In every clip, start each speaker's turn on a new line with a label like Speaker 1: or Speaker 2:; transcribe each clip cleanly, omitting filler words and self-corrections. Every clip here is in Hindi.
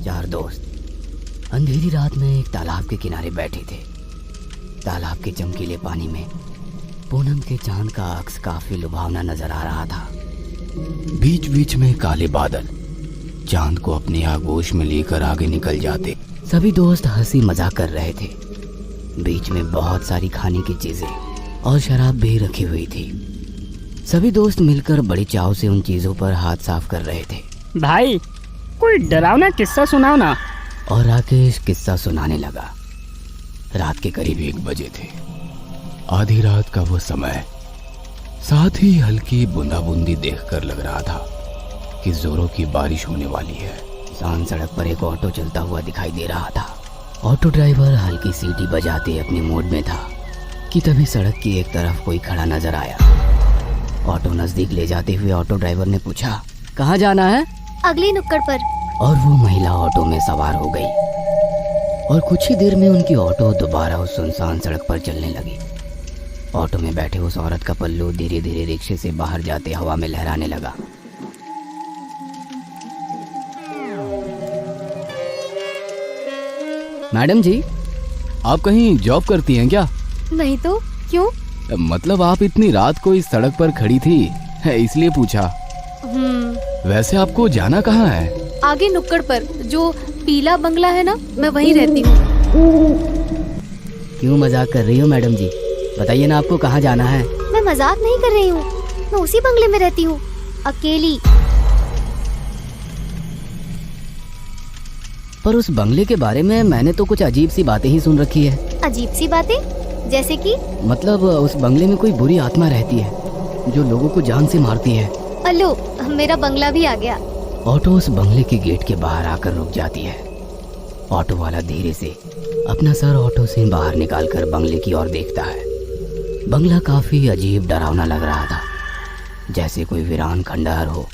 Speaker 1: चार दोस्त अंधेरी रात में एक तालाब के किनारे बैठे थे। तालाब के चमकीले पानी में पूनम के चांद का अक्स काफी लुभावना नजर आ रहा था। बीच बीच में काले बादल चांद को अपनी आगोश में लेकर आगे निकल जाते। सभी दोस्त हंसी मजाक कर रहे थे। बीच में बहुत सारी खाने की चीजें और शराब भी रखी हुई थी। सभी दोस्त मिलकर बड़ी चाव से उन चीजों पर हाथ साफ कर रहे थे।
Speaker 2: भाई कोई डरावना किस्सा सुनाओ ना।
Speaker 1: और राकेश किस्सा सुनाने लगा। रात के करीब 1 बजे थे। आधी रात का वो समय, साथ ही हल्की बूंदाबूंदी देखकर लग रहा था कि जोरों की बारिश होने वाली है। शान सड़क पर एक ऑटो चलता हुआ दिखाई दे रहा था। ऑटो ड्राइवर हल्की सीटी बजाते अपने मोड में था कि तभी सड़क की एक तरफ कोई खड़ा नजर आया। ऑटो नजदीक ले जाते हुए ऑटो ड्राइवर ने पूछा, कहाँ जाना है?
Speaker 3: अगली नुक्कड़ पर।
Speaker 1: और वो महिला ऑटो में सवार हो गई और कुछ ही देर में उनकी ऑटो दोबारा उस सुनसान सड़क पर चलने लगी। ऑटो में बैठे उस औरत का पल्लू धीरे धीरे रिक्शे से बाहर जाते हवा में लहराने लगा। मैडम जी, आप कहीं जॉब करती हैं क्या?
Speaker 3: नहीं तो क्यों?
Speaker 1: मतलब आप इतनी रात को इस सड़क पर खड़ी थी, इसलिए पूछा। वैसे आपको जाना कहाँ है?
Speaker 3: आगे नुक्कड़ पर जो पीला बंगला है ना, मैं वहीं रहती हूँ।
Speaker 1: क्यों मजाक कर रही हो मैडम जी? बताइए ना आपको कहाँ जाना है।
Speaker 3: मैं मजाक नहीं कर रही हूँ, मैं उसी बंगले में रहती हूँ, अकेली।
Speaker 1: पर उस बंगले के बारे में मैंने तो कुछ अजीब सी बातें ही सुन रखी है।
Speaker 3: अजीब सी बातें? जैसे कि?
Speaker 1: मतलब उस बंगले में कोई बुरी आत्मा रहती है जो लोगों को जान से मारती है।
Speaker 3: अलो, मेरा बंगला भी आ गया।
Speaker 1: ऑटो उस बंगले के गेट के बाहर आकर रुक जाती है। ऑटो वाला धीरे से अपना सर ऑटो से बाहर निकालकर बंगले की ओर देखता है। बंगला काफी अजीब डरावना लग रहा था, जैसे कोई वीरान खंडहर हो।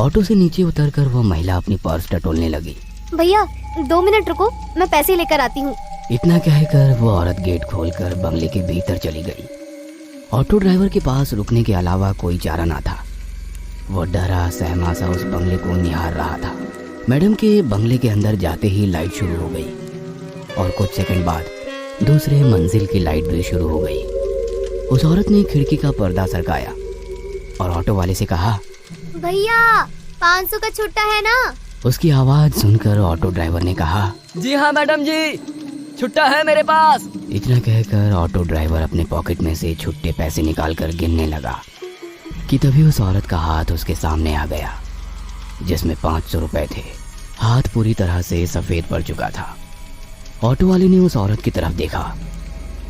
Speaker 1: ऑटो से नीचे उतरकर वो महिला अपनी पर्स टटोलने लगी।
Speaker 3: भैया 2 मिनट रुको, मैं पैसे लेकर आती हूँ।
Speaker 1: इतना कहकर वो औरत गेट खोलकर बंगले के भीतर चली गई। ऑटो ड्राइवर के पास रुकने के अलावा कोई चारा ना था। वो डरा सहमा सा उस बंगले को निहार रहा था। मैडम के बंगले के अंदर जाते ही लाइट शुरू हो गई और कुछ सेकंड बाद दूसरे मंजिल की लाइट भी शुरू हो गई। उस औरत ने खिड़की का पर्दा सरकाया और ऑटो वाले से कहा,
Speaker 3: भैया 500 का छुट्टा है ना?
Speaker 1: उसकी आवाज सुनकर ऑटो ड्राइवर ने कहा,
Speaker 2: जी हाँ मैडम जी, छुट्टा है मेरे पास।
Speaker 1: इतना कहकर ऑटो ड्राइवर अपने पॉकेट में से छुट्टे पैसे निकालकर गिनने लगा कि तभी उस औरत का हाथ उसके सामने आ गया, जिसमें 500 रुपए थे। हाथ पूरी तरह से सफेद पड़ चुका था। ऑटो वाले ने उस औरत की तरफ देखा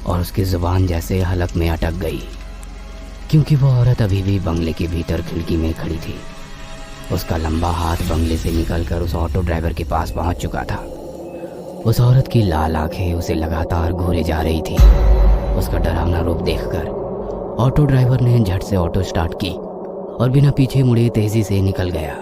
Speaker 1: और उसकी जुबान जैसे हलक में अटक गई, क्योंकि वो औरत अभी भी बंगले के भीतर खिड़की में खड़ी थी। उसका लंबा हाथ बंगले से निकलकर उस ऑटो ड्राइवर के पास पहुंच चुका था। उस औरत की लाल आंखें उसे लगातार घूरे जा रही थी। उसका डरावना रूप देखकर ऑटो ड्राइवर ने झट से ऑटो स्टार्ट की और बिना पीछे मुड़े तेजी से निकल गया।